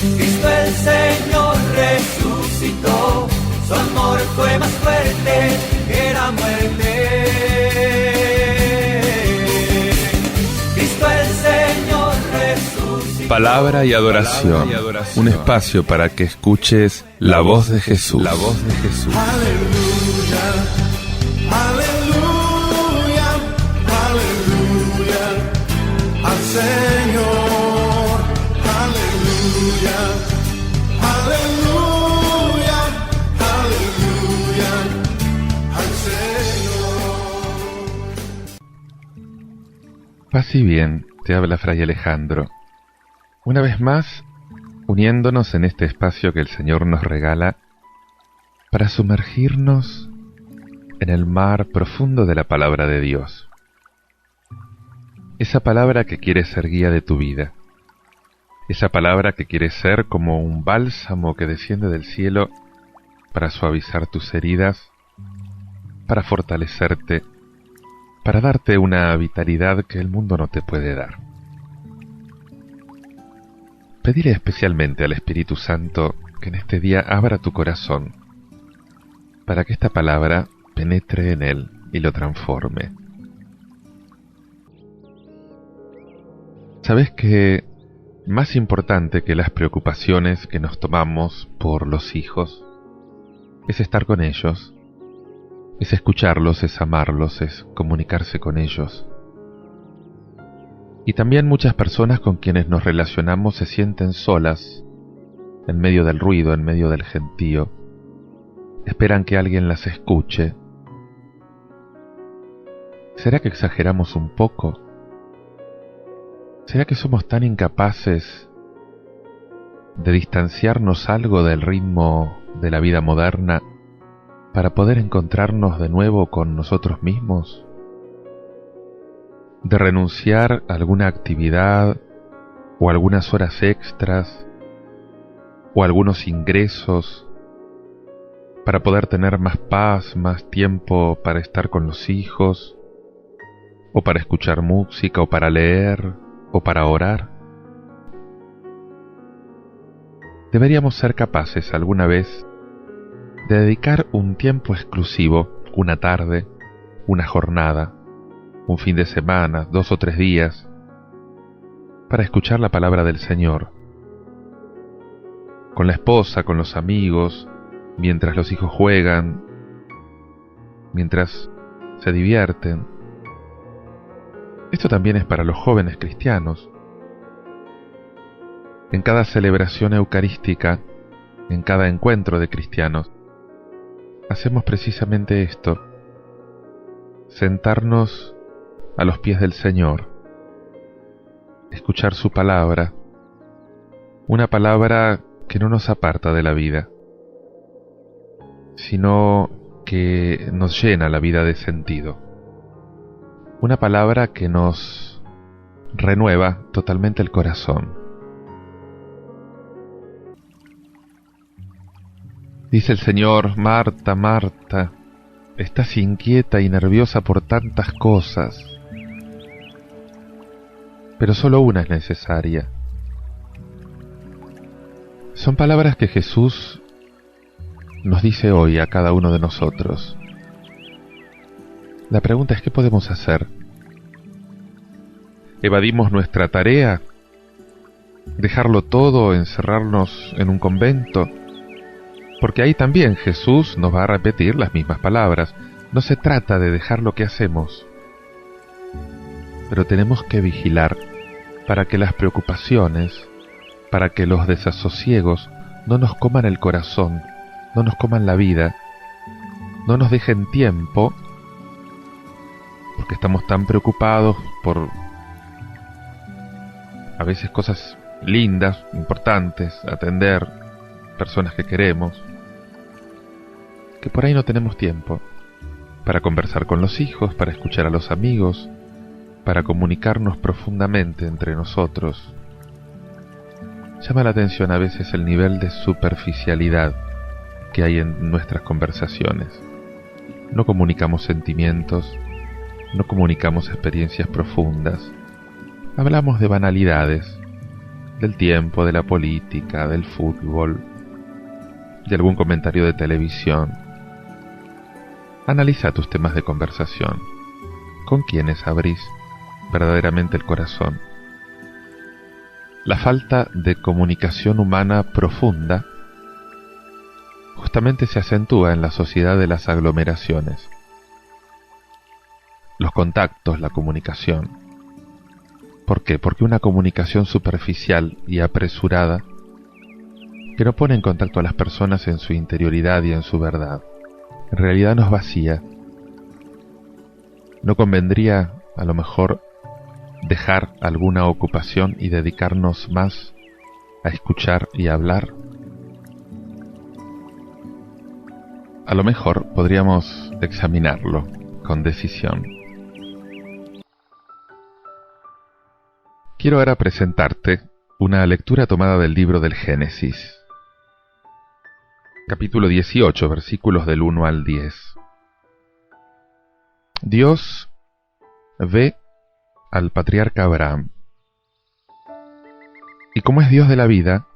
Cristo el Señor resucitó, su amor fue más fuerte que la muerte. Cristo el Señor resucitó. Palabra y adoración, un espacio para que escuches la voz de Jesús. La voz de Jesús. Aleluya, aleluya, aleluya al Señor. Aleluya, aleluya, aleluya al Señor. Paz y bien, te habla Fray Alejandro. Una vez más, uniéndonos en este espacio que el Señor nos regala para sumergirnos en el mar profundo de la palabra de Dios. Esa palabra que quiere ser guía de tu vida. Esa palabra que quiere ser como un bálsamo que desciende del cielo para suavizar tus heridas, para fortalecerte, para darte una vitalidad que el mundo no te puede dar. Pediré especialmente al Espíritu Santo que en este día abra tu corazón para que esta palabra penetre en él y lo transforme. ¿Sabes que más importante que las preocupaciones que nos tomamos por los hijos es estar con ellos, es escucharlos, es amarlos, es comunicarse con ellos? Y también muchas personas con quienes nos relacionamos se sienten solas, en medio del ruido, en medio del gentío. Esperan que alguien las escuche. ¿Será que exageramos un poco? ¿Será que somos tan incapaces de distanciarnos algo del ritmo de la vida moderna para poder encontrarnos de nuevo con nosotros mismos? De renunciar a alguna actividad o algunas horas extras o algunos ingresos para poder tener más paz, más tiempo para estar con los hijos, o para escuchar música, o para leer, o para orar. Deberíamos ser capaces alguna vez de dedicar un tiempo exclusivo, una tarde, una jornada, un fin de semana, 2 o 3 días, para escuchar la palabra del Señor. Con la esposa, con los amigos, mientras los hijos juegan, mientras se divierten. Esto también es para los jóvenes cristianos. En cada celebración eucarística, en cada encuentro de cristianos, hacemos precisamente esto: sentarnos a los pies del Señor, escuchar su palabra, una palabra que no nos aparta de la vida, sino que nos llena la vida de sentido, una palabra que nos renueva totalmente el corazón. Dice el Señor: Marta, Marta, estás inquieta y nerviosa por tantas cosas, pero solo una es necesaria. Son palabras que Jesús nos dice hoy a cada uno de nosotros. La pregunta es: ¿qué podemos hacer? ¿Evadimos nuestra tarea? ¿Dejarlo todo, encerrarnos en un convento? Porque ahí también Jesús nos va a repetir las mismas palabras. No se trata de dejar lo que hacemos, pero tenemos que vigilar para que las preocupaciones, para que los desasosiegos no nos coman el corazón, no nos coman la vida, no nos dejen tiempo, porque estamos tan preocupados por a veces cosas lindas, importantes, atender, personas que queremos, que por ahí no tenemos tiempo para conversar con los hijos, para escuchar a los amigos, para comunicarnos profundamente entre nosotros. Llama la atención a veces el nivel de superficialidad que hay en nuestras conversaciones. No comunicamos sentimientos, no comunicamos experiencias profundas. Hablamos de banalidades, del tiempo, de la política, del fútbol, de algún comentario de televisión. Analiza tus temas de conversación. ¿Con quiénes abrís verdaderamente el corazón? La falta de comunicación humana profunda justamente se acentúa en la sociedad de las aglomeraciones. Los contactos, la comunicación. ¿Por qué? Porque una comunicación superficial y apresurada que no pone en contacto a las personas en su interioridad y en su verdad, en realidad nos vacía. ¿No convendría, a lo mejor, dejar alguna ocupación y dedicarnos más a escuchar y a hablar? A lo mejor podríamos examinarlo con decisión. Quiero ahora presentarte una lectura tomada del libro del Génesis, capítulo 18, versículos del 1 al 10. Dios ve al patriarca Abraham, y como es Dios de la vida,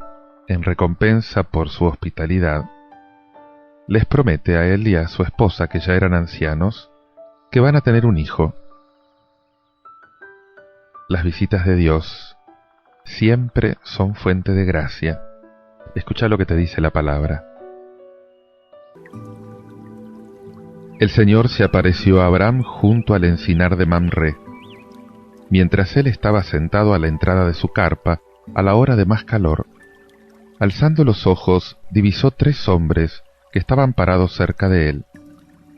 en recompensa por su hospitalidad, les promete a él y a su esposa, que ya eran ancianos, que van a tener un hijo. Las visitas de Dios siempre son fuente de gracia. Escucha lo que te dice la palabra. El Señor se apareció a Abraham junto al encinar de Mamre, mientras él estaba sentado a la entrada de su carpa, a la hora de más calor. Alzando los ojos, divisó 3 hombres que estaban parados cerca de él.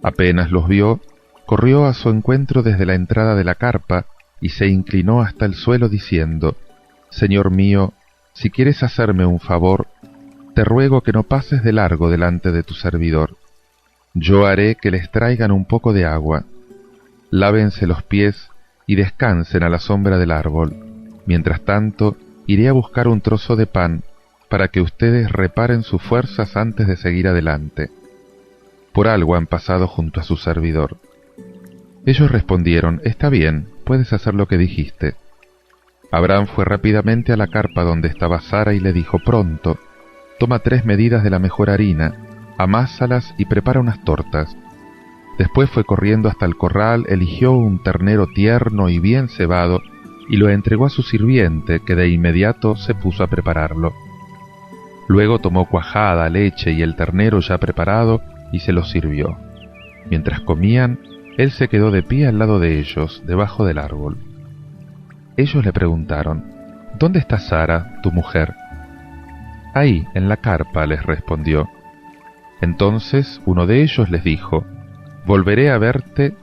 Apenas los vio, corrió a su encuentro desde la entrada de la carpa y se inclinó hasta el suelo diciendo: Señor mío, si quieres hacerme un favor, te ruego que no pases de largo delante de tu servidor. Yo haré que les traigan un poco de agua. Lávense los pies y descansen a la sombra del árbol. Mientras tanto, iré a buscar un trozo de pan para que ustedes reparen sus fuerzas antes de seguir adelante. Por algo han pasado junto a su servidor. Ellos respondieron: Está bien, puedes hacer lo que dijiste. Abraham fue rápidamente a la carpa donde estaba Sara y le dijo: Pronto, toma 3 medidas de la mejor harina, amásalas y prepara unas tortas. Después fue corriendo hasta el corral, eligió un ternero tierno y bien cebado y lo entregó a su sirviente, que de inmediato se puso a prepararlo. Luego tomó cuajada, leche y el ternero ya preparado y se los sirvió. Mientras comían, él se quedó de pie al lado de ellos, debajo del árbol. Ellos le preguntaron: ¿Dónde está Sara, tu mujer? Ahí, en la carpa, les respondió. Entonces uno de ellos les dijo: Volveré a verte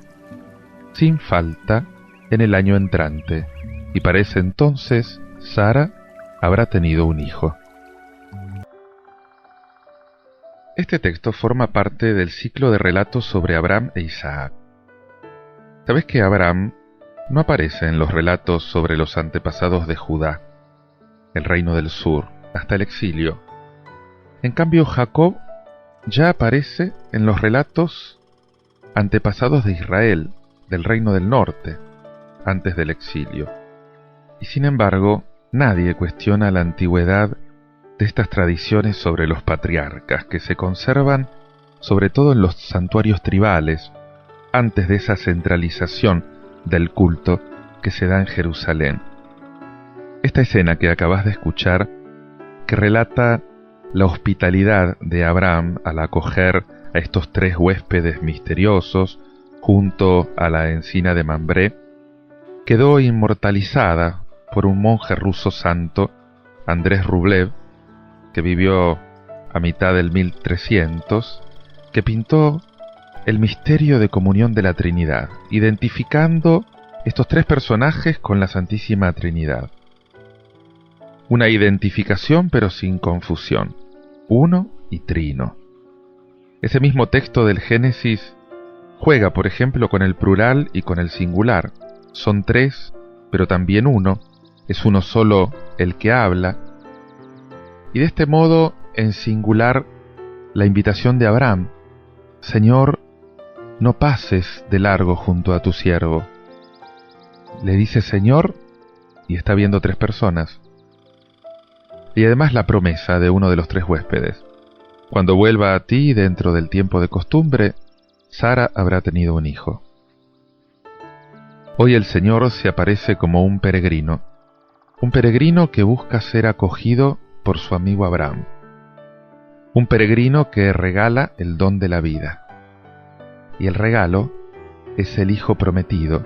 sin falta en el año entrante, y para ese entonces Sara habrá tenido un hijo. Este texto forma parte del ciclo de relatos sobre Abraham e Isaac. ¿Sabes que Abraham no aparece en los relatos sobre los antepasados de Judá, el reino del sur, hasta el exilio? En cambio, Jacob ya aparece en los relatos antepasados de Israel, del reino del norte, antes del exilio. Y sin embargo, nadie cuestiona la antigüedad de estas tradiciones sobre los patriarcas, que se conservan sobre todo en los santuarios tribales, antes de esa centralización del culto que se da en Jerusalén. Esta escena que acabas de escuchar, que relata la hospitalidad de Abraham al acoger a estos 3 huéspedes misteriosos junto a la encina de Mamre, quedó inmortalizada por un monje ruso santo, Andrés Rublev, que vivió a mitad del 1300, que pintó el misterio de comunión de la Trinidad, identificando estos 3 personajes con la Santísima Trinidad. Una identificación pero sin confusión, uno y trino. Ese mismo texto del Génesis juega, por ejemplo, con el plural y con el singular. Son 3, pero también uno, es uno solo el que habla. Y de este modo, en singular, la invitación de Abraham: Señor, no pases de largo junto a tu siervo. Le dice Señor y está viendo 3 personas. y además la promesa de uno de los 3 huéspedes. Cuando vuelva a ti dentro del tiempo de costumbre, Sara habrá tenido un hijo. Hoy el Señor se aparece como un peregrino que busca ser acogido por su amigo Abraham, un peregrino que regala el don de la vida. Y el regalo es el Hijo prometido,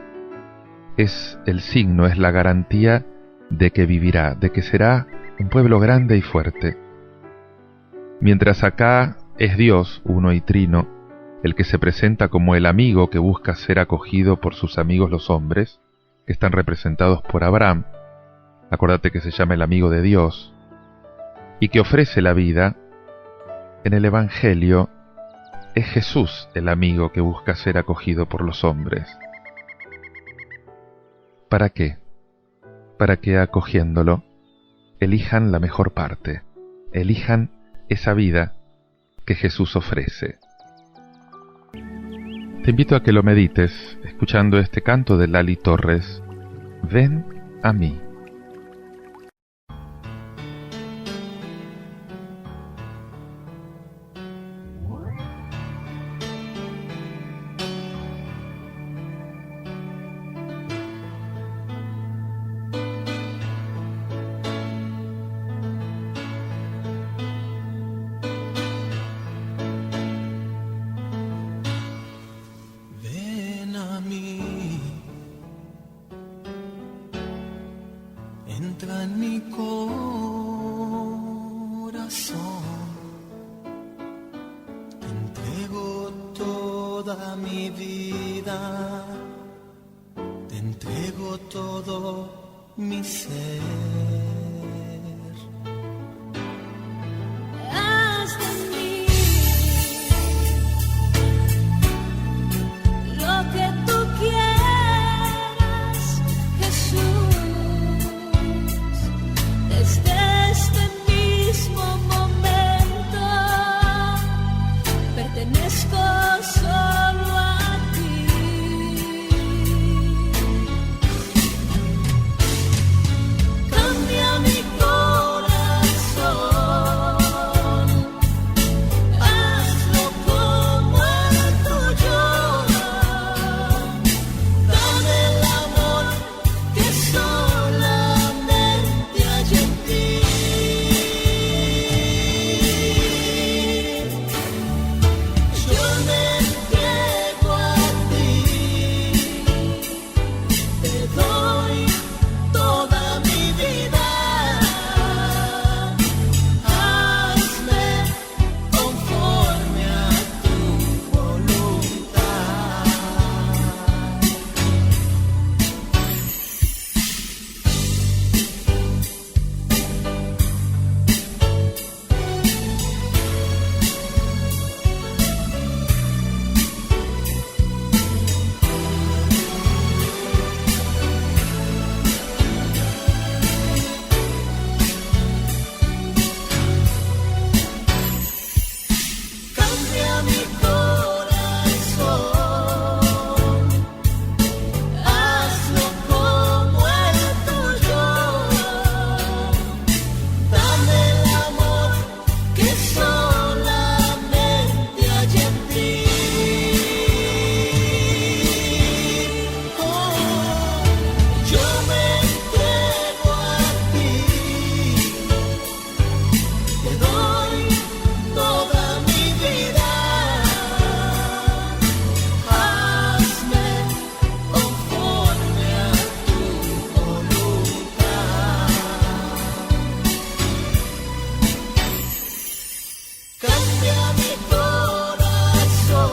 es el signo, es la garantía de que vivirá, de que será un pueblo grande y fuerte. Mientras acá es Dios, uno y trino, el que se presenta como el amigo que busca ser acogido por sus amigos los hombres, que están representados por Abraham, acuérdate que se llama el amigo de Dios, y que ofrece la vida, en el Evangelio es Jesús el amigo que busca ser acogido por los hombres. ¿Para qué? Para que acogiéndolo, elijan la mejor parte, elijan esa vida que Jesús ofrece. Te invito a que lo medites escuchando este canto de Lali Torres, Ven a mí. Ven a mí, entra en mi corazón, te entrego toda mi vida, te entrego todo mi ser. Haz de mí lo que tú quieras, Jesús. Desde este mismo momento pertenezco solo a ti. Cambia mi corazón, hazlo como el tuyo. Dame el amor que solamente hay en ti. Yo me entrego a ti, te doy toda mi vida. Hazme conforme a tu voluntad. Cambia mi corazón, hazlo como el tuyo. Dame el amor que solamente hay en ti. Oh, yo me entrego a ti, te doy toda mi vida. Hazme conforme a tu voluntad. Cambia mi corazón,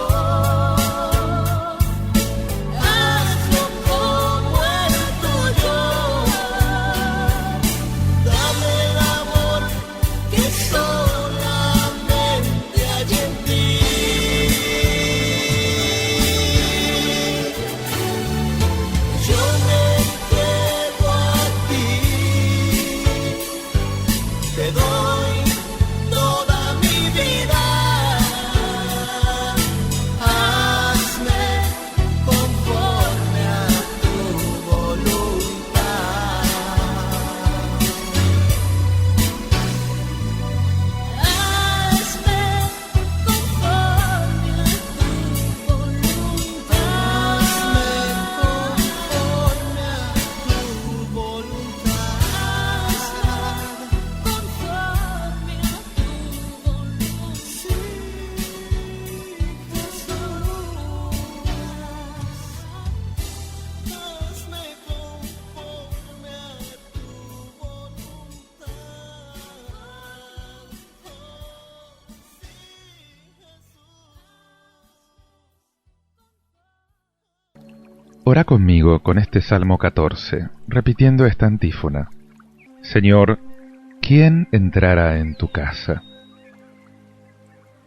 hazlo como el tuyo. Dame el amor que solamente hay en ti. Yo me entrego a ti, te doy toda mi vida. Hazme conforme a tu voluntad. Ora conmigo con este Salmo 14, repitiendo esta antífona. Señor, ¿quién entrará en tu casa?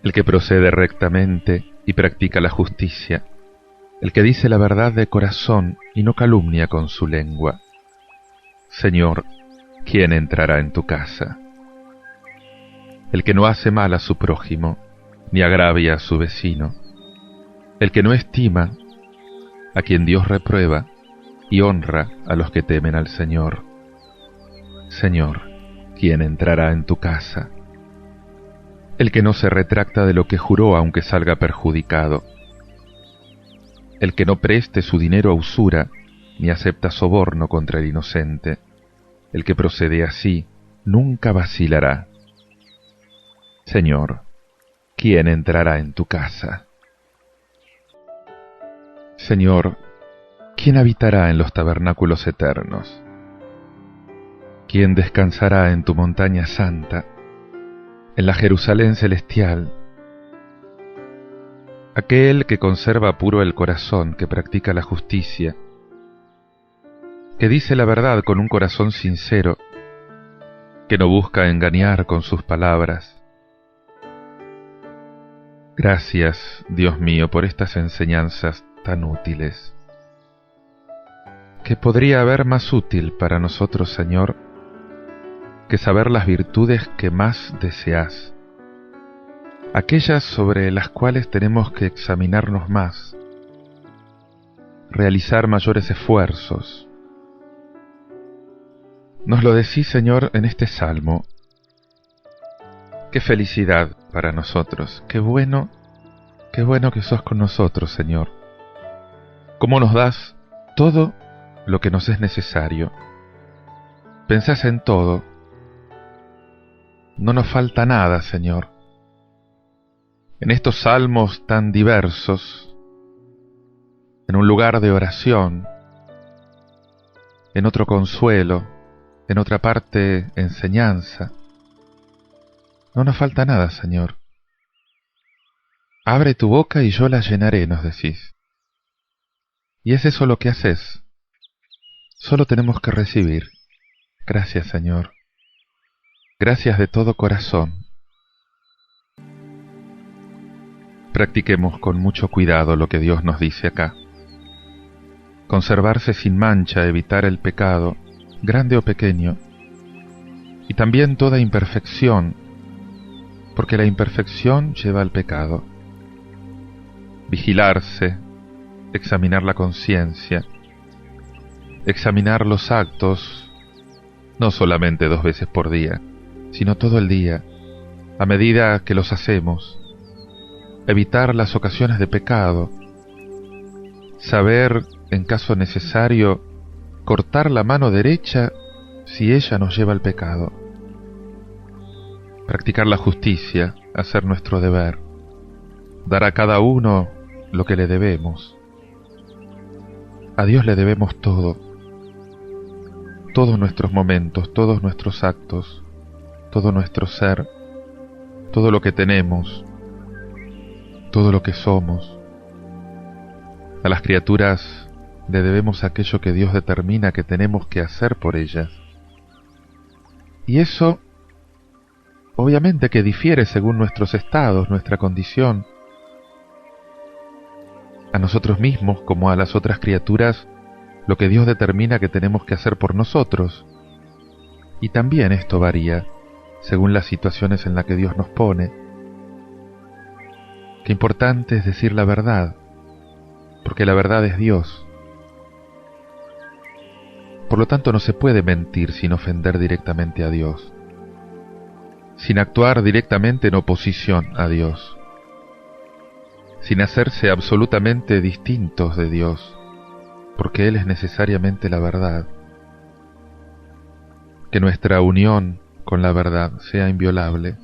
El que procede rectamente y practica la justicia, el que dice la verdad de corazón y no calumnia con su lengua. Señor, ¿quién entrará en tu casa? El que no hace mal a su prójimo, ni agravia a su vecino, el que no estima a quien Dios reprueba y honra a los que temen al Señor. Señor, ¿quién entrará en tu casa? El que no se retracta de lo que juró aunque salga perjudicado, el que no preste su dinero a usura ni acepta soborno contra el inocente, el que procede así nunca vacilará. Señor, ¿quién entrará en tu casa? Señor, ¿quién habitará en los tabernáculos eternos? ¿Quién descansará en tu montaña santa, en la Jerusalén celestial? Aquel que conserva puro el corazón, que practica la justicia, que dice la verdad con un corazón sincero, que no busca engañar con sus palabras. Gracias, Dios mío, por estas enseñanzas tan útiles. ¿Qué podría haber más útil para nosotros, Señor, que saber las virtudes que más deseas, aquellas sobre las cuales tenemos que examinarnos más, realizar mayores esfuerzos? Nos lo decís, Señor, en este salmo. Qué felicidad para nosotros, qué bueno que sos con nosotros, Señor. Cómo nos das todo lo que nos es necesario. Pensás en todo. No nos falta nada, Señor. En estos salmos tan diversos, en un lugar de oración, en otro consuelo, en otra parte enseñanza, no nos falta nada, Señor. Abre tu boca y yo la llenaré, nos decís. Y es eso lo que haces. Solo tenemos que recibir. Gracias, Señor. Gracias de todo corazón. Practiquemos con mucho cuidado lo que Dios nos dice acá. Conservarse sin mancha, evitar el pecado, grande o pequeño, y también toda imperfección, porque la imperfección lleva al pecado. Vigilarse, examinar la conciencia, examinar los actos, no solamente 2 veces por día, sino todo el día, a medida que los hacemos, evitar las ocasiones de pecado, saber, en caso necesario, cortar la mano derecha si ella nos lleva al pecado, practicar la justicia, hacer nuestro deber, dar a cada uno lo que le debemos. A Dios le debemos todo, todos nuestros momentos, todos nuestros actos, todo nuestro ser, todo lo que tenemos, todo lo que somos. A las criaturas le debemos aquello que Dios determina que tenemos que hacer por ellas. Y eso, obviamente que difiere según nuestros estados, nuestra condición. A nosotros mismos, como a las otras criaturas, lo que Dios determina que tenemos que hacer por nosotros. Y también esto varía según las situaciones en las que Dios nos pone. Qué importante es decir la verdad, porque la verdad es Dios. Por lo tanto, no se puede mentir sin ofender directamente a Dios, sin actuar directamente en oposición a Dios, sin hacerse absolutamente distintos de Dios, porque Él es necesariamente la verdad. Que nuestra unión con la verdad sea inviolable,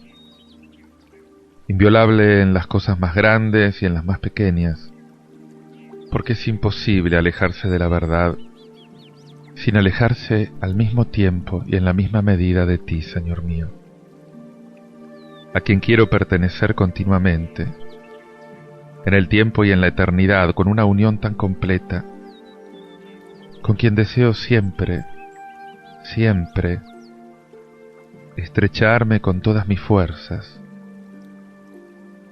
inviolable en las cosas más grandes y en las más pequeñas, porque es imposible alejarse de la verdad sin alejarse al mismo tiempo y en la misma medida de ti, Señor mío, a quien quiero pertenecer continuamente, en el tiempo y en la eternidad, con una unión tan completa, con quien deseo siempre, siempre, estrecharme con todas mis fuerzas,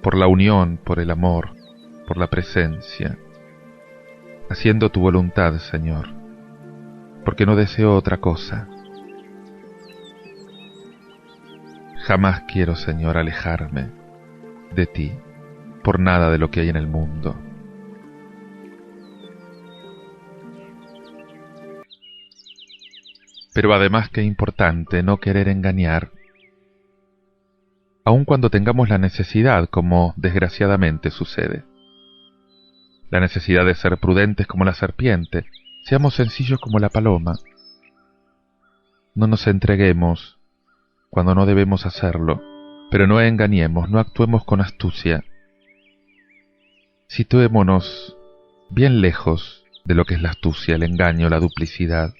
por la unión, por el amor, por la presencia, haciendo tu voluntad, Señor, porque no deseo otra cosa. Jamás quiero, Señor, alejarme de ti, por nada de lo que hay en el mundo. Pero además que importante no querer engañar, aun cuando tengamos la necesidad, como desgraciadamente sucede. La necesidad de ser prudentes como la serpiente, seamos sencillos como la paloma. No nos entreguemos cuando no debemos hacerlo, pero no engañemos, no actuemos con astucia. Situémonos bien lejos de lo que es la astucia, el engaño, la duplicidad.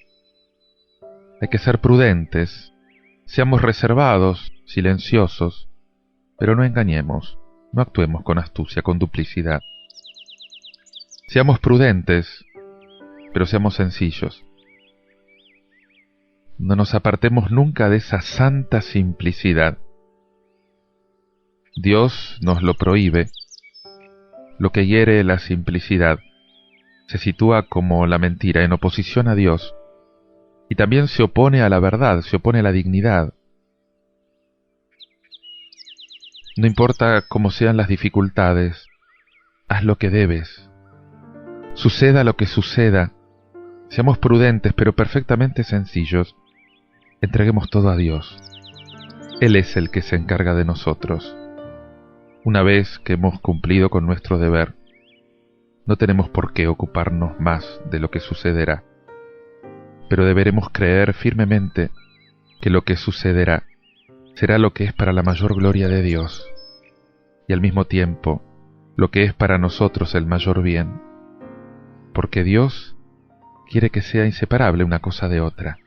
Hay que ser prudentes, seamos reservados, silenciosos, pero no engañemos, no actuemos con astucia, con duplicidad. Seamos prudentes, pero seamos sencillos. No nos apartemos nunca de esa santa simplicidad. Dios nos lo prohíbe. Lo que hiere la simplicidad se sitúa como la mentira en oposición a Dios y también se opone a la verdad, se opone a la dignidad. No importa cómo sean las dificultades, haz lo que debes. Suceda lo que suceda, seamos prudentes pero perfectamente sencillos. Entreguemos todo a Dios. Él es el que se encarga de nosotros. Una vez que hemos cumplido con nuestro deber, no tenemos por qué ocuparnos más de lo que sucederá, pero deberemos creer firmemente que lo que sucederá será lo que es para la mayor gloria de Dios, y al mismo tiempo lo que es para nosotros el mayor bien, porque Dios quiere que sea inseparable una cosa de otra.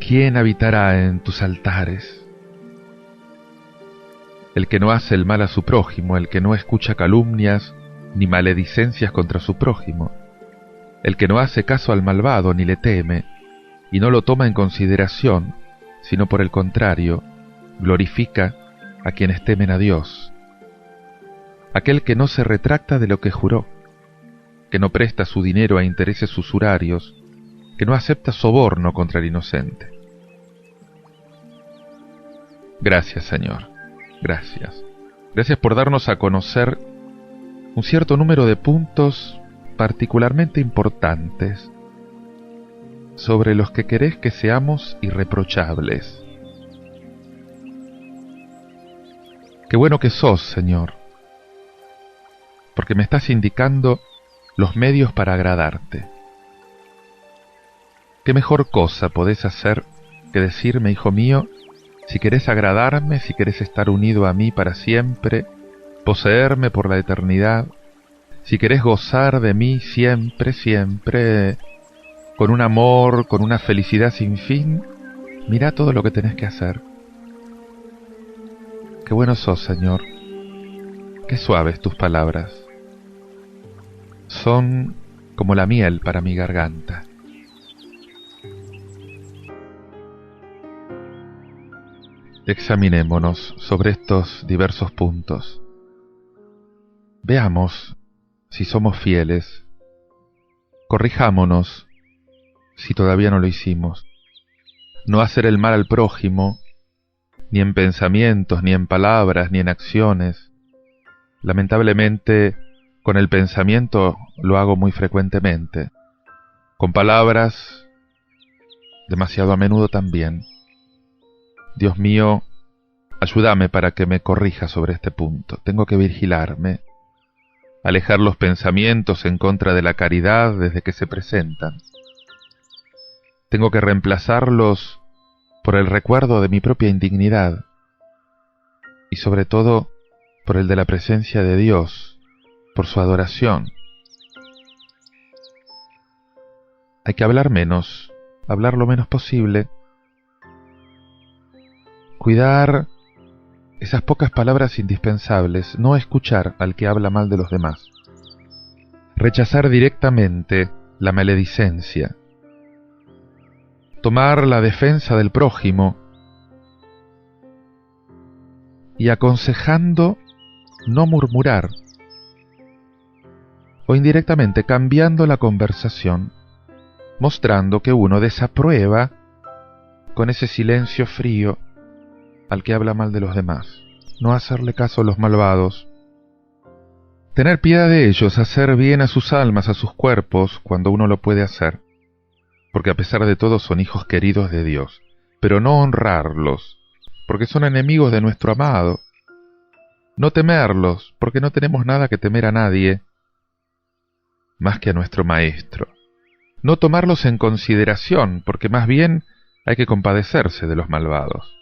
¿Quién habitará en tus altares? El que no hace el mal a su prójimo, el que no escucha calumnias ni maledicencias contra su prójimo, el que no hace caso al malvado ni le teme, y no lo toma en consideración, sino por el contrario, glorifica a quienes temen a Dios. Aquel que no se retracta de lo que juró, que no presta su dinero a intereses usurarios, que no acepta soborno contra el inocente. Gracias, Señor, gracias. Gracias por darnos a conocer un cierto número de puntos particularmente importantes sobre los que querés que seamos irreprochables. Qué bueno que sos, Señor, porque me estás indicando los medios para agradarte. ¿Qué mejor cosa podés hacer que decirme, hijo mío, si querés agradarme, si querés estar unido a mí para siempre, poseerme por la eternidad, si querés gozar de mí siempre, siempre, con un amor, con una felicidad sin fin, mira todo lo que tenés que hacer. Qué bueno sos, Señor. Qué suaves tus palabras. Son como la miel para mi garganta. Examinémonos sobre estos diversos puntos. Veamos si somos fieles. Corrijámonos si todavía no lo hicimos. No hacer el mal al prójimo, ni en pensamientos, ni en palabras, ni en acciones. Lamentablemente, con el pensamiento lo hago muy frecuentemente. Con palabras, demasiado a menudo también. Dios mío, ayúdame para que me corrija sobre este punto. Tengo que vigilarme, alejar los pensamientos en contra de la caridad desde que se presentan. Tengo que reemplazarlos por el recuerdo de mi propia indignidad y sobre todo por el de la presencia de Dios, por su adoración. Hay que hablar menos, hablar lo menos posible, cuidar esas pocas palabras indispensables, no escuchar al que habla mal de los demás. rechazar directamente la maledicencia, tomar la defensa del prójimo y aconsejando no murmurar, o indirectamente cambiando la conversación, mostrando que uno desaprueba con ese silencio frío al que habla mal de los demás, no hacerle caso a los malvados, tener piedad de ellos, hacer bien a sus almas, a sus cuerpos, cuando uno lo puede hacer, porque a pesar de todo son hijos queridos de Dios, pero no honrarlos, porque son enemigos de nuestro amado, no temerlos, porque no tenemos nada que temer a nadie, más que a nuestro Maestro, no tomarlos en consideración, porque más bien hay que compadecerse de los malvados,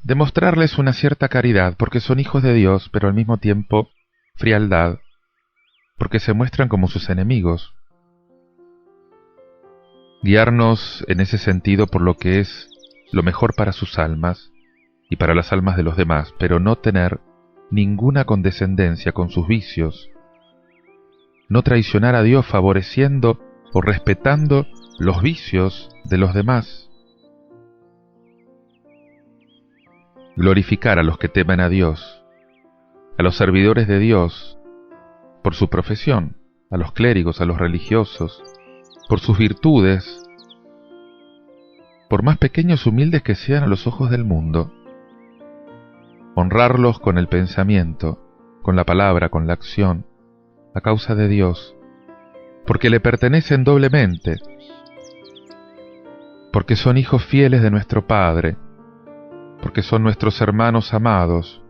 demostrarles una cierta caridad, porque son hijos de Dios, pero al mismo tiempo frialdad, porque se muestran como sus enemigos. Guiarnos en ese sentido por lo que es lo mejor para sus almas y para las almas de los demás, pero no tener ninguna condescendencia con sus vicios, no traicionar a Dios favoreciendo o respetando los vicios de los demás, glorificar a los que temen a Dios, a los servidores de Dios, por su profesión, a los clérigos, a los religiosos, por sus virtudes, por más pequeños y humildes que sean a los ojos del mundo, honrarlos con el pensamiento, con la palabra, con la acción, a causa de Dios, porque le pertenecen doblemente, porque son hijos fieles de nuestro Padre, porque son nuestros hermanos amados,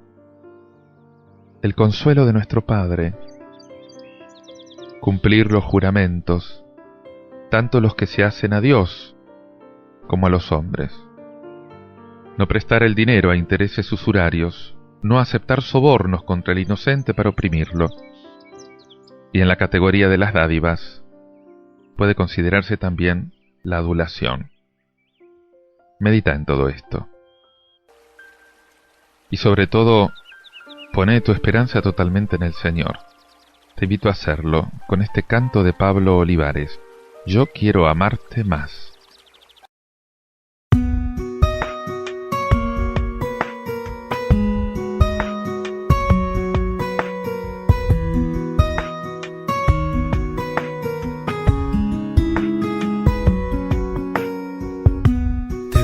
el consuelo de nuestro Padre, cumplir los juramentos, tanto los que se hacen a Dios como a los hombres, no prestar el dinero a intereses usurarios, no aceptar sobornos contra el inocente para oprimirlo, y en la categoría de las dádivas puede considerarse también la adulación. Medita en todo esto. Y sobre todo, pone tu esperanza totalmente en el Señor. Te invito a hacerlo con este canto de Pablo Olivares. Yo quiero amarte más.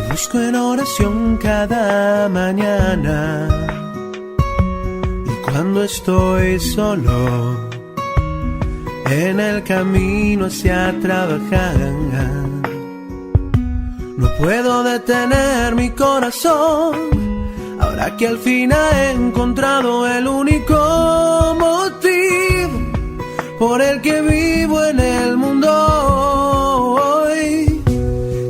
Busco en oración cada mañana y cuando estoy solo en el camino hacia trabajar, no puedo detener mi corazón ahora que al fin ha encontrado el único motivo por el que vivo en el mundo hoy.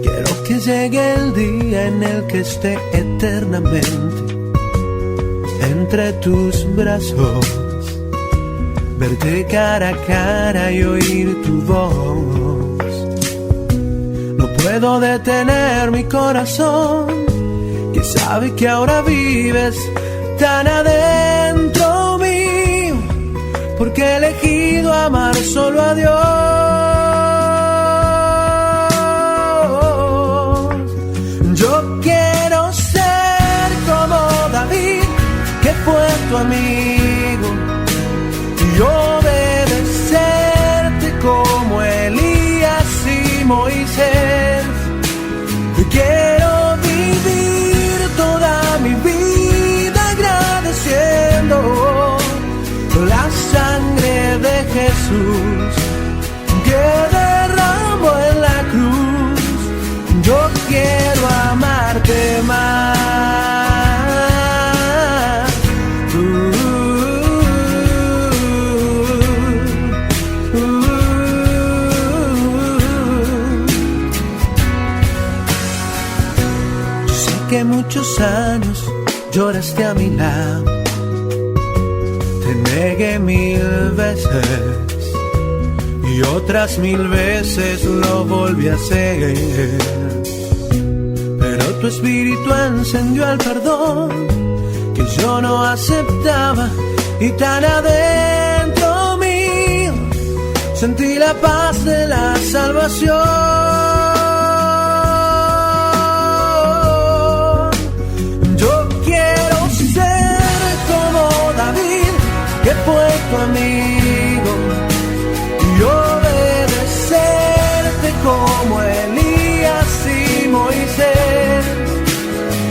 Quiero que llegue el día en el que esté eternamente entre tus brazos, verte cara a cara y oír tu voz. No puedo detener mi corazón, que sabe que ahora vives tan adentro mío, porque he elegido amar solo a Dios. Yo quiero ser como David, que fue tu amigo, y obedecerte como Elías y Moisés. Y quiero vivir toda mi vida agradeciendo la sangre de Jesús que derramó en la cruz. Yo quiero amarte más. Yo sé que muchos años lloraste a mi lado, te negué 1000 veces y otras 1000 veces lo volví a hacer, pero tu espíritu encendió el perdón que yo no aceptaba, y tan adentro mío sentí la paz de la salvación. Yo quiero ser como David, que fue tu amigo, y obedecerte como Elías y Moisés.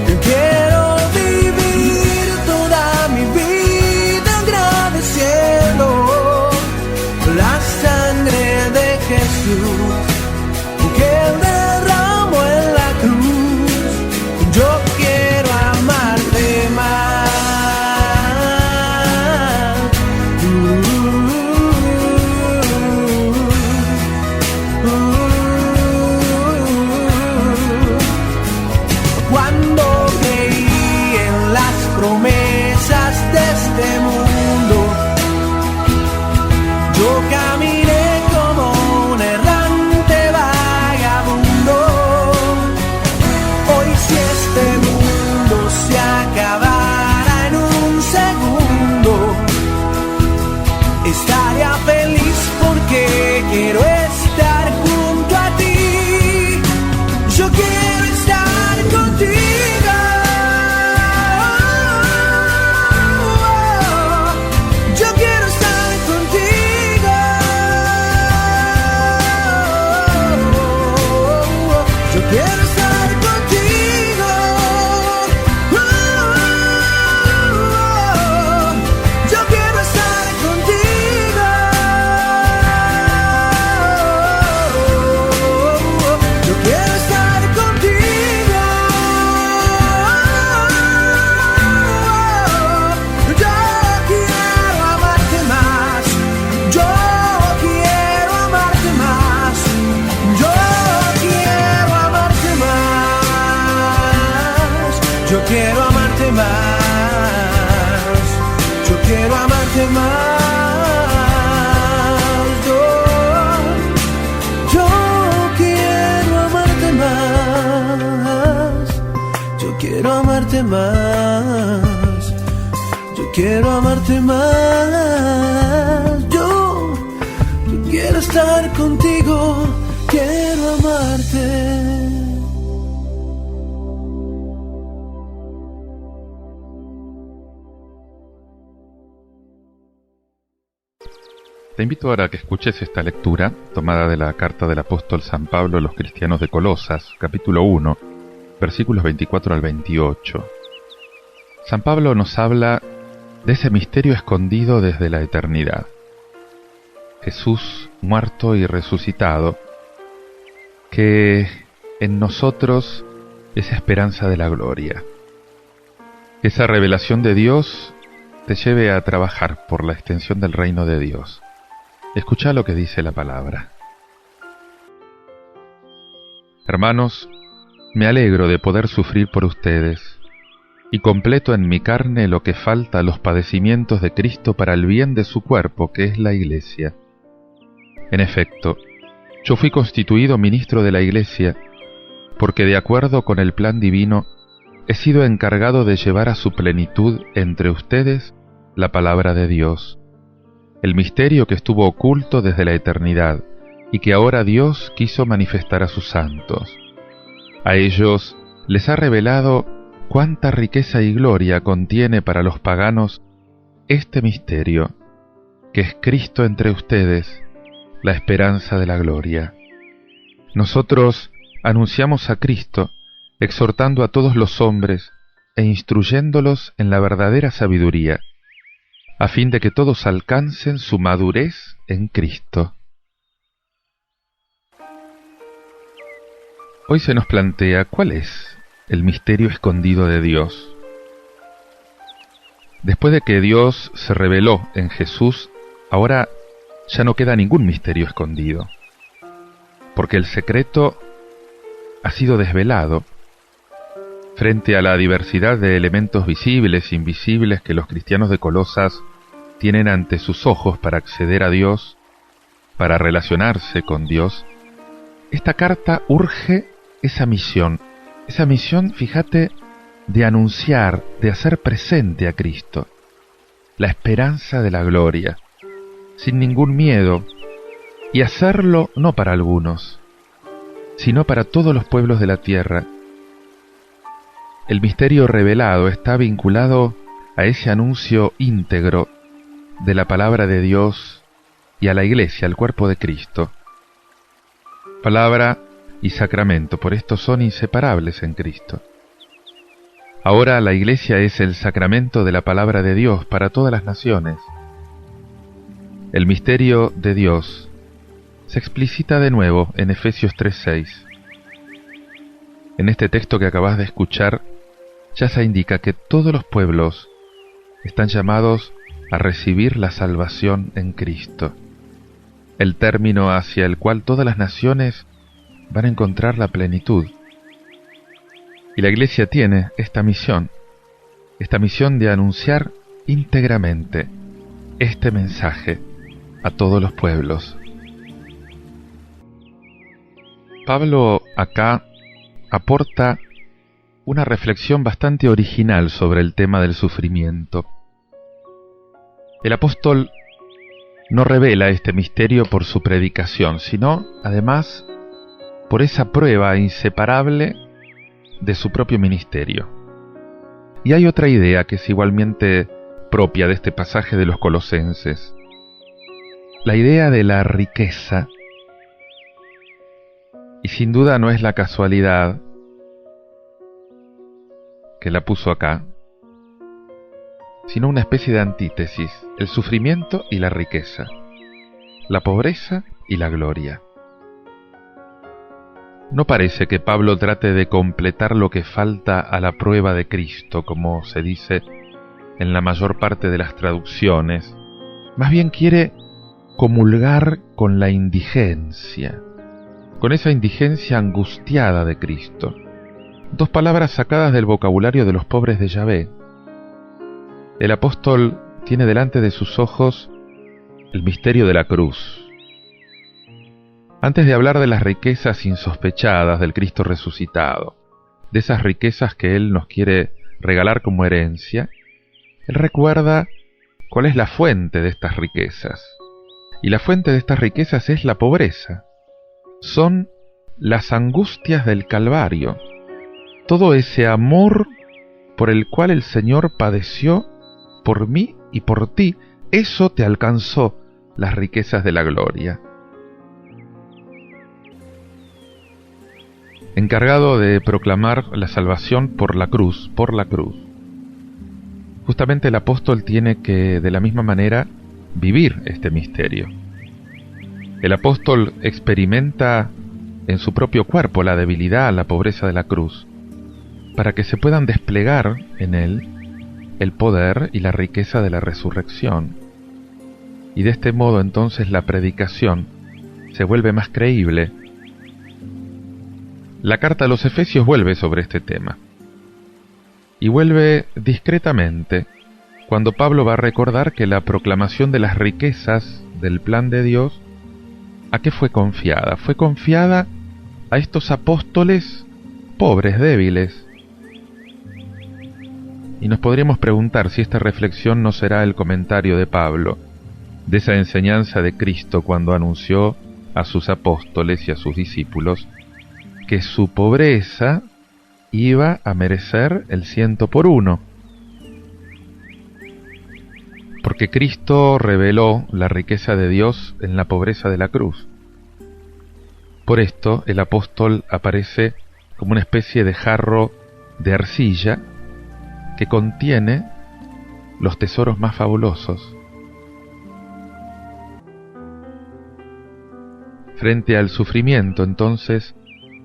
Yo quiero vivir toda mi vida agradeciendo la sangre de Jesús que Él derramó en la cruz. Yo quiero amarte más. Cuando creí en las promesas de este mundo, yo caminé como un errante vagabundo. Hoy si este mundo se acabara en un segundo, estaría feliz porque quiero estar junto a ti. Yo quiero estar contigo. Yo quiero estar contigo. Yo quiero estar contigo. Yo quiero estar contigo. Yo quiero estar contigo. Yo quiero amarte más. Yo quiero amarte más. Yo quiero amarte más. Yo quiero amarte más. Yo quiero amarte más. Yo quiero amarte más. Yo quiero amarte más. Yo quiero amarte más. Yo quiero estar contigo. Quiero amarte. Te invito ahora a que escuches esta lectura tomada de la carta del apóstol San Pablo a los cristianos de Colosas, capítulo 1, versículos 24 al 28. San Pablo nos habla de ese misterio escondido desde la eternidad. Jesús muerto y resucitado, que en nosotros es esperanza de la gloria. Esa revelación de Dios te lleve a trabajar por la extensión del reino de Dios. Escucha lo que dice la palabra. Hermanos, me alegro de poder sufrir por ustedes, y completo en mi carne lo que falta a los padecimientos de Cristo para el bien de su cuerpo, que es la Iglesia. En efecto, yo fui constituido ministro de la Iglesia, porque de acuerdo con el plan divino, he sido encargado de llevar a su plenitud entre ustedes la palabra de Dios, el misterio que estuvo oculto desde la eternidad y que ahora Dios quiso manifestar a sus santos. A ellos les ha revelado cuánta riqueza y gloria contiene para los paganos este misterio, que es Cristo entre ustedes, la esperanza de la gloria. Nosotros anunciamos a Cristo, exhortando a todos los hombres e instruyéndolos en la verdadera sabiduría, a fin de que todos alcancen su madurez en Cristo. Hoy se nos plantea cuál es el misterio escondido de Dios. Después de que Dios se reveló en Jesús, ahora ya no queda ningún misterio escondido, porque el secreto ha sido desvelado. Frente a la diversidad de elementos visibles e invisibles que los cristianos de Colosas tienen ante sus ojos para acceder a Dios, para relacionarse con Dios, esta carta urge esa misión, fíjate, de anunciar, de hacer presente a Cristo, la esperanza de la gloria, sin ningún miedo, y hacerlo no para algunos, sino para todos los pueblos de la tierra. El misterio revelado está vinculado a ese anuncio íntegro de la palabra de Dios y a la Iglesia, al cuerpo de Cristo. Palabra y sacramento, por esto son inseparables en Cristo. Ahora la Iglesia es el sacramento de la palabra de Dios para todas las naciones. El misterio de Dios se explicita de nuevo en Efesios 3:6. En este texto que acabas de escuchar, ya se indica que todos los pueblos están llamados a recibir la salvación en Cristo, el término hacia el cual todas las naciones van a encontrar la plenitud. Y la Iglesia tiene esta misión de anunciar íntegramente este mensaje a todos los pueblos. Pablo acá aporta una reflexión bastante original sobre el tema del sufrimiento. El apóstol no revela este misterio por su predicación, sino, además, por esa prueba inseparable de su propio ministerio. Y hay otra idea que es igualmente propia de este pasaje de los Colosenses, la idea de la riqueza. Y sin duda no es la casualidad que la puso acá, sino una especie de antítesis, el sufrimiento y la riqueza, la pobreza y la gloria. No parece que Pablo trate de completar lo que falta a la prueba de Cristo, como se dice en la mayor parte de las traducciones. Más bien quiere comulgar con la indigencia, con esa indigencia angustiada de Cristo. Dos palabras sacadas del vocabulario de los pobres de Yahvé. El apóstol tiene delante de sus ojos el misterio de la cruz. Antes de hablar de las riquezas insospechadas del Cristo resucitado, de esas riquezas que Él nos quiere regalar como herencia, Él recuerda cuál es la fuente de estas riquezas. Y la fuente de estas riquezas es la pobreza. Son las angustias del Calvario. Todo ese amor por el cual el Señor padeció por mí y por ti, eso te alcanzó las riquezas de la gloria. Encargado de proclamar la salvación por la cruz. Justamente el apóstol tiene que, de la misma manera, vivir este misterio. El apóstol experimenta en su propio cuerpo la debilidad, la pobreza de la cruz, para que se puedan desplegar en él el poder y la riqueza de la resurrección. Y de este modo entonces la predicación se vuelve más creíble. La carta a los Efesios vuelve sobre este tema. Y vuelve discretamente, cuando Pablo va a recordar que la proclamación de las riquezas del plan de Dios, ¿a qué fue confiada? Fue confiada a estos apóstoles pobres, débiles. Y nos podríamos preguntar si esta reflexión no será el comentario de Pablo, de esa enseñanza de Cristo cuando anunció a sus apóstoles y a sus discípulos que su pobreza iba a merecer el 100 por 1. Porque Cristo reveló la riqueza de Dios en la pobreza de la cruz. Por esto el apóstol aparece como una especie de jarro de arcilla que contiene los tesoros más fabulosos. Frente al sufrimiento, entonces,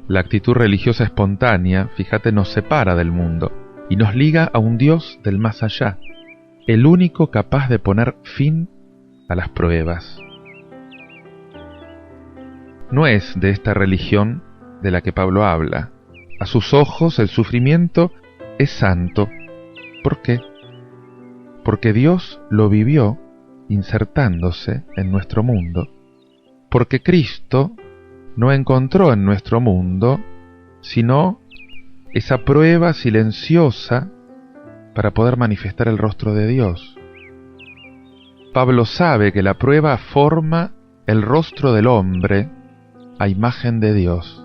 la actitud religiosa espontánea, fíjate, nos separa del mundo y nos liga a un Dios del más allá, el único capaz de poner fin a las pruebas. No es de esta religión de la que Pablo habla. A sus ojos el sufrimiento es santo. ¿Por qué? Porque Dios lo vivió insertándose en nuestro mundo. Porque Cristo no encontró en nuestro mundo sino esa prueba silenciosa para poder manifestar el rostro de Dios. Pablo sabe que la prueba forma el rostro del hombre a imagen de Dios.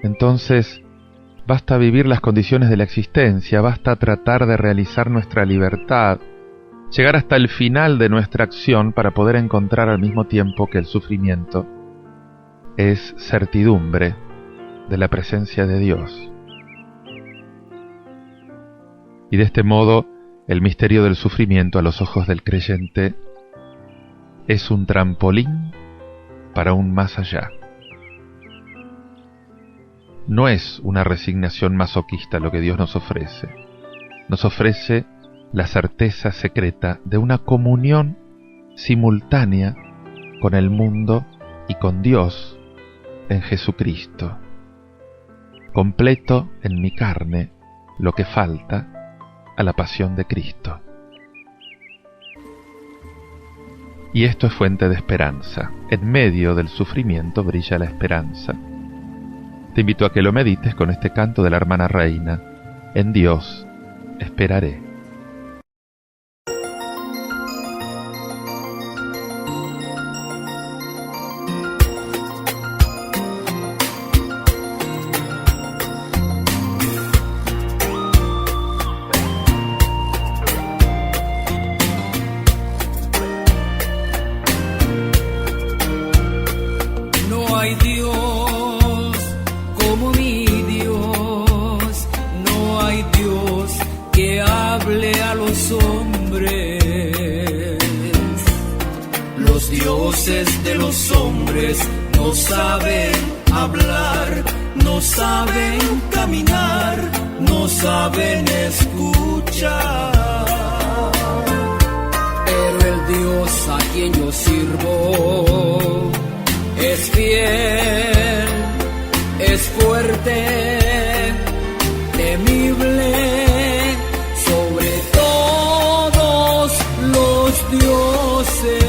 Entonces, basta vivir las condiciones de la existencia, basta tratar de realizar nuestra libertad, llegar hasta el final de nuestra acción para poder encontrar al mismo tiempo que el sufrimiento es certidumbre de la presencia de Dios. Y de este modo, el misterio del sufrimiento a los ojos del creyente es un trampolín para un más allá. No es una resignación masoquista lo que Dios nos ofrece. Nos ofrece la certeza secreta de una comunión simultánea con el mundo y con Dios en Jesucristo. Completo en mi carne lo que falta a la pasión de Cristo. Y esto es fuente de esperanza. En medio del sufrimiento brilla la esperanza. Te invito a que lo medites con este canto de la hermana Reina. En Dios esperaré. No hay Dios como mi Dios, no hay Dios que hable a los hombres. Los dioses de los hombres no saben hablar, no saben caminar, no saben escuchar. Pero el Dios a quien yo sirvo es fiel, es fuerte, temible sobre todos los dioses.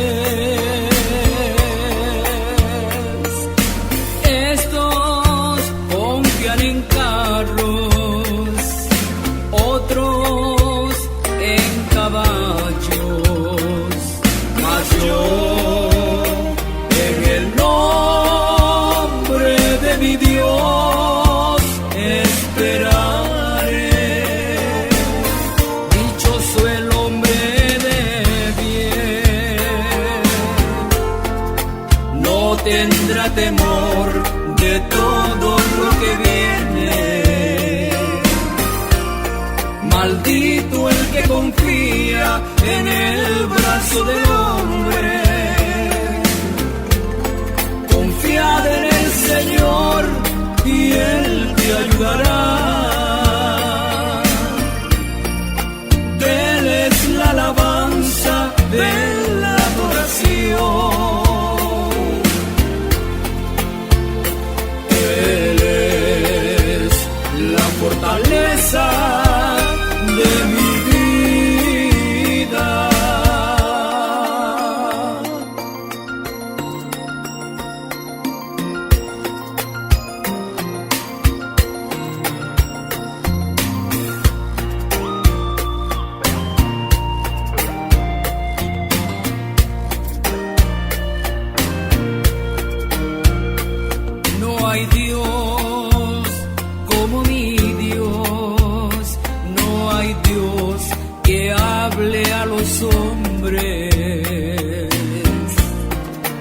Estos confían en carros, otros en caballos, mas yo mi Dios esperaré. Dichoso el hombre de bien, no tendrá temor de todo lo que viene. Maldito el que confía en el brazo del hombre. Confiad en el Señor y Él te ayudará. Déles la alabanza de la adoración. Él es la fortaleza de mi vida. No hay Dios como mi Dios, no hay Dios que hable a los hombres.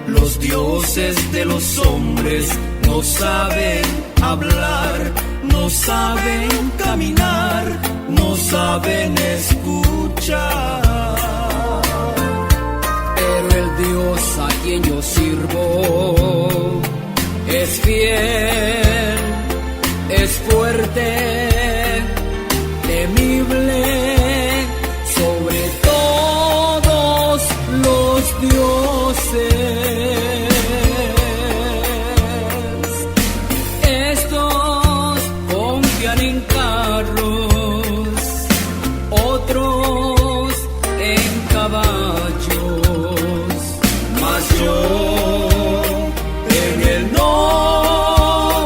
Los dioses de los hombres no saben hablar, no saben caminar, no saben escuchar. Pero el Dios a quien yo sirvo es fiel, es fuerte, temible sobre todos los dioses. Estos confían en carros, otros en caballos, mas yo en el nombre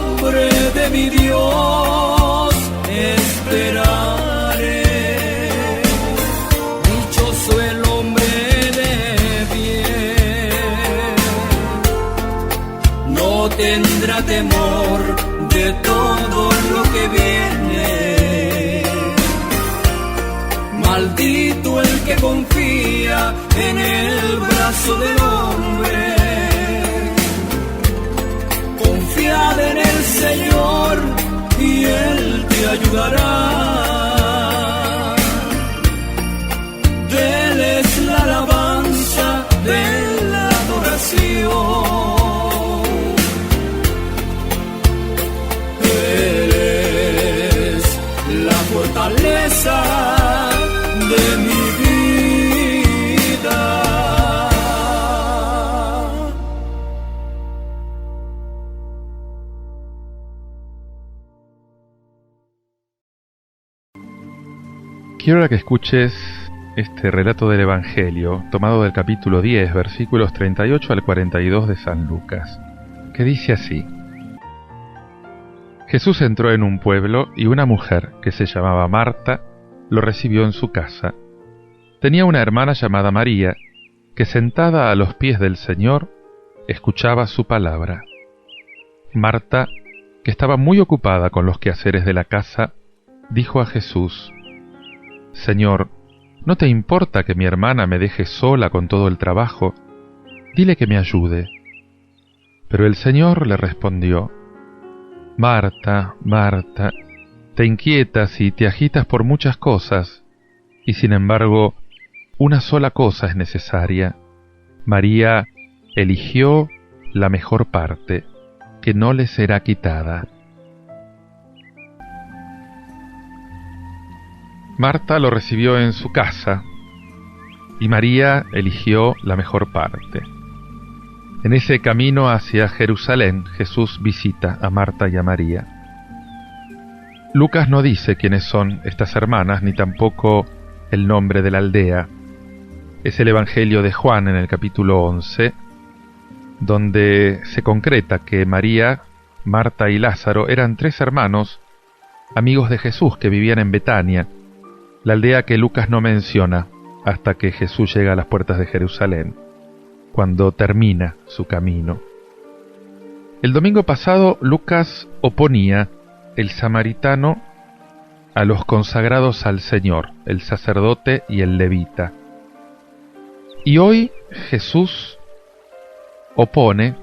tenga temor de todo lo que viene. Maldito el que confía en el brazo del hombre. Confiad en el Señor y Él te ayudará. Déles la alabanza de la adoración. Él es la fortaleza de mi vida. Quiero ahora que escuches este relato del Evangelio, tomado del capítulo 10, versículos 38 al 42 de San Lucas, que dice así: Jesús entró en un pueblo y una mujer, que se llamaba Marta, lo recibió en su casa. Tenía una hermana llamada María, que sentada a los pies del Señor, escuchaba su palabra. Marta, que estaba muy ocupada con los quehaceres de la casa, dijo a Jesús: Señor, ¿no te importa que mi hermana me deje sola con todo el trabajo? Dile que me ayude. Pero el Señor le respondió: Marta, Marta, te inquietas y te agitas por muchas cosas, y sin embargo, una sola cosa es necesaria. María eligió la mejor parte, que no le será quitada. Marta lo recibió en su casa, y María eligió la mejor parte. En ese camino hacia Jerusalén, Jesús visita a Marta y a María. Lucas no dice quiénes son estas hermanas, ni tampoco el nombre de la aldea. Es el Evangelio de Juan en el capítulo 11, donde se concreta que María, Marta y Lázaro eran 3 hermanos, amigos de Jesús que vivían en Betania, la aldea que Lucas no menciona hasta que Jesús llega a las puertas de Jerusalén, cuando termina su camino. El domingo pasado Lucas oponía el samaritano a los consagrados al Señor, el sacerdote y el levita. Y hoy Jesús opone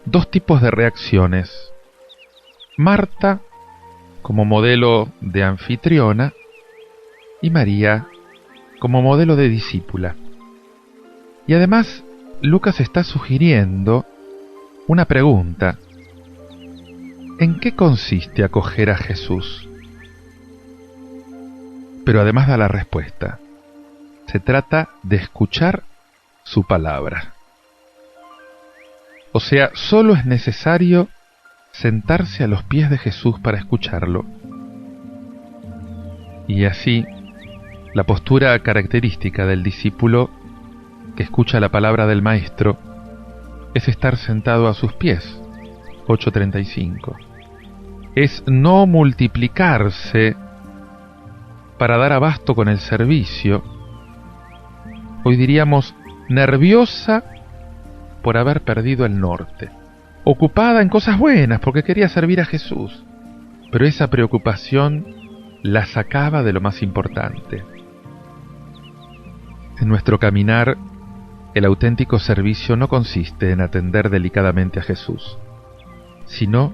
2 tipos de reacciones. Marta como modelo de anfitriona y María como modelo de discípula. Y además Lucas está sugiriendo una pregunta: ¿en qué consiste acoger a Jesús? Pero además da la respuesta. Se trata de escuchar su palabra. O sea, solo es necesario sentarse a los pies de Jesús para escucharlo. Y así, la postura característica del discípulo que escucha la palabra del Maestro es estar sentado a sus pies. 8:35. Es no multiplicarse para dar abasto con el servicio. Hoy diríamos nerviosa por haber perdido el norte, ocupada en cosas buenas porque quería servir a Jesús, pero esa preocupación la sacaba de lo más importante. En nuestro caminar, el auténtico servicio no consiste en atender delicadamente a Jesús, sino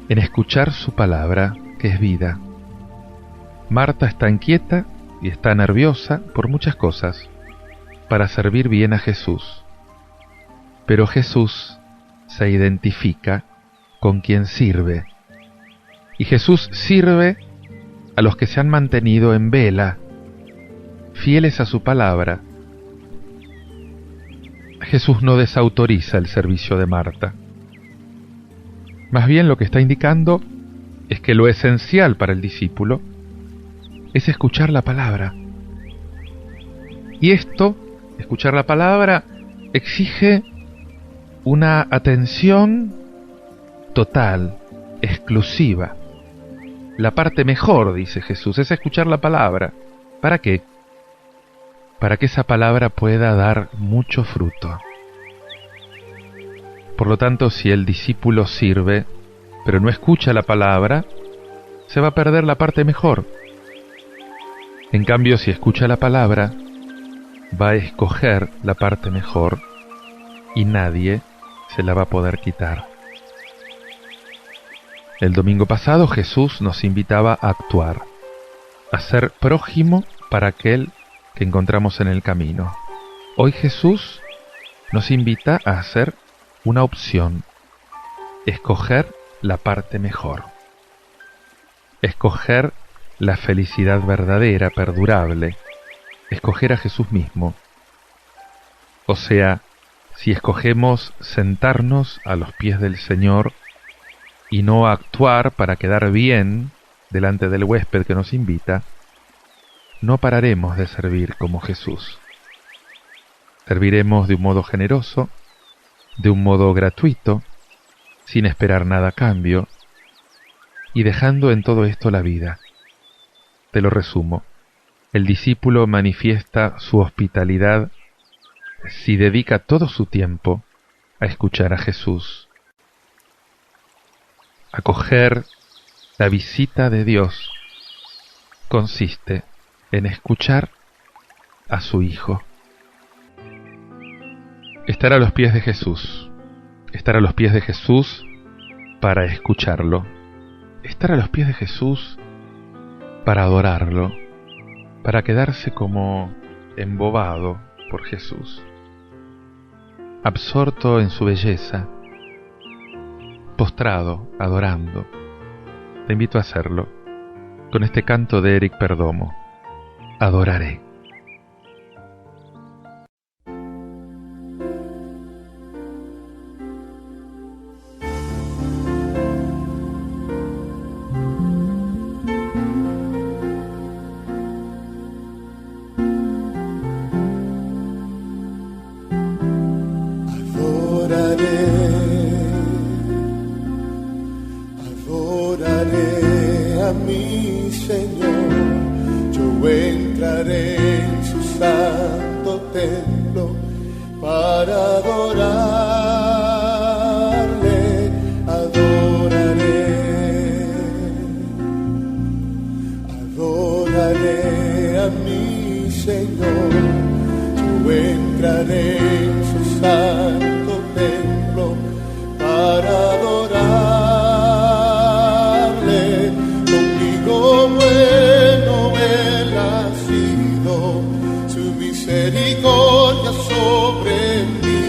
en escuchar su palabra, que es vida. Marta está inquieta y está nerviosa por muchas cosas para servir bien a Jesús. Pero Jesús se identifica con quien sirve. Y Jesús sirve a los que se han mantenido en vela, fieles a su palabra. Jesús no desautoriza el servicio de Marta. Más bien lo que está indicando es que lo esencial para el discípulo es escuchar la palabra. Y esto, escuchar la palabra, exige una atención total, exclusiva. La parte mejor, dice Jesús, es escuchar la palabra. ¿Para qué? Para que esa palabra pueda dar mucho fruto. Por lo tanto, si el discípulo sirve, pero no escucha la palabra, se va a perder la parte mejor. En cambio, si escucha la palabra, va a escoger la parte mejor y nadie se la va a poder quitar. El domingo pasado Jesús nos invitaba a actuar, a ser prójimo para aquel que encontramos en el camino. Hoy Jesús nos invita a hacer una opción, escoger la parte mejor, escoger la felicidad verdadera, perdurable, escoger a Jesús mismo. O sea, si escogemos sentarnos a los pies del Señor y no actuar para quedar bien delante del huésped que nos invita, no pararemos de servir como Jesús. Serviremos de un modo generoso, de un modo gratuito, sin esperar nada a cambio, y dejando en todo esto la vida. Te lo resumo. El discípulo manifiesta su hospitalidad si dedica todo su tiempo a escuchar a Jesús. Acoger la visita de Dios consiste en escuchar a su Hijo. Estar a los pies de Jesús. Estar a los pies de Jesús para escucharlo. Estar a los pies de Jesús para adorarlo. Para quedarse como embobado por Jesús. Absorto en su belleza. Postrado, adorando. Te invito a hacerlo con este canto de Eric Perdomo. Adoraré. Adoraré a mi Señor, yo entraré en su santo templo para adorarle, adoraré a mi Señor, yo entraré en su santo templo para adorarle. Conmigo bueno Él ha sido, su misericordia sobre mí,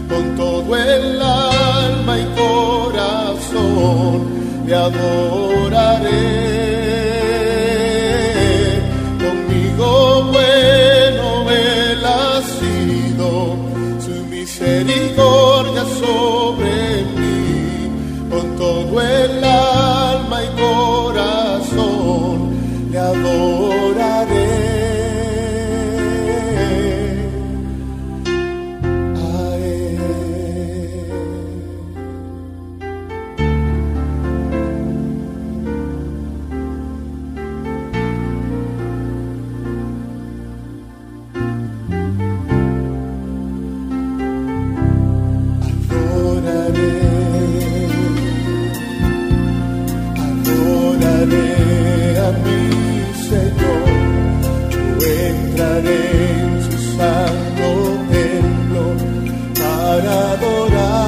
con todo el alma y corazón le adoraré. Conmigo bueno Él ha sido, su misericordia sobre mí, con todo el alma y corazón le adoraré. A Él. Adoraré a mi Señor, yo entraré en su santo templo para adorarle,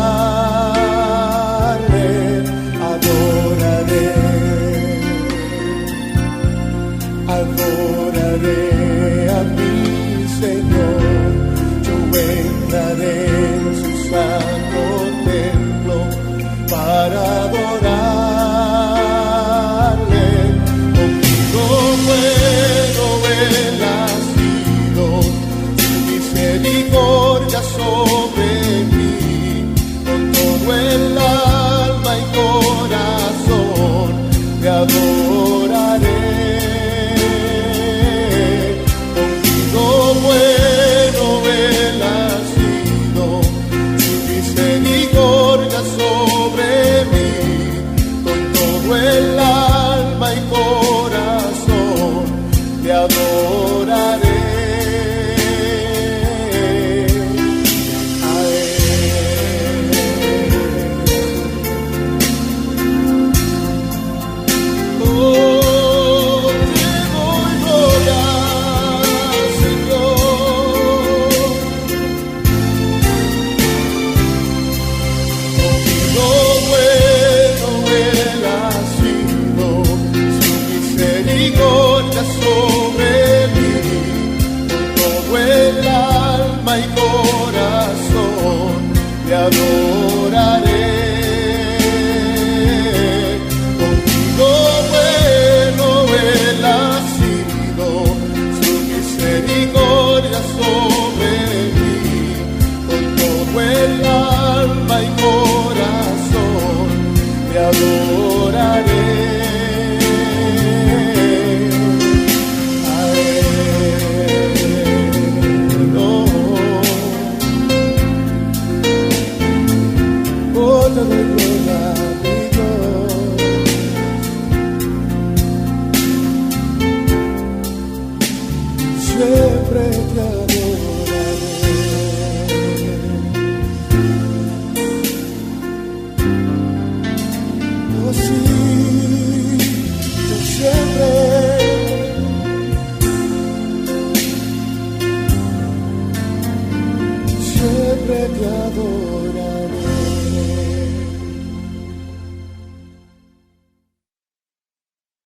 adoraré a mi Señor, yo entraré en su santo templo para adorarle. Conmigo bueno Él ha sido, su misericordia sobre mí, con todo el alma y corazón le adoraré. Conmigo bueno Él ha sido, su misericordia sobre mí, con todo el alma y corazón le adoraré. A Él. nacido, su misericordia sobre mí, con todo el alma y corazón te adoraré. Contigo bueno él ha sido, su misericordia sobre mí, con todo el alma y corazón te adoraré. A él, oh, te doy gloria, mi Dios, siempre te adoraré. Oh sí, yo siempre te adoraré.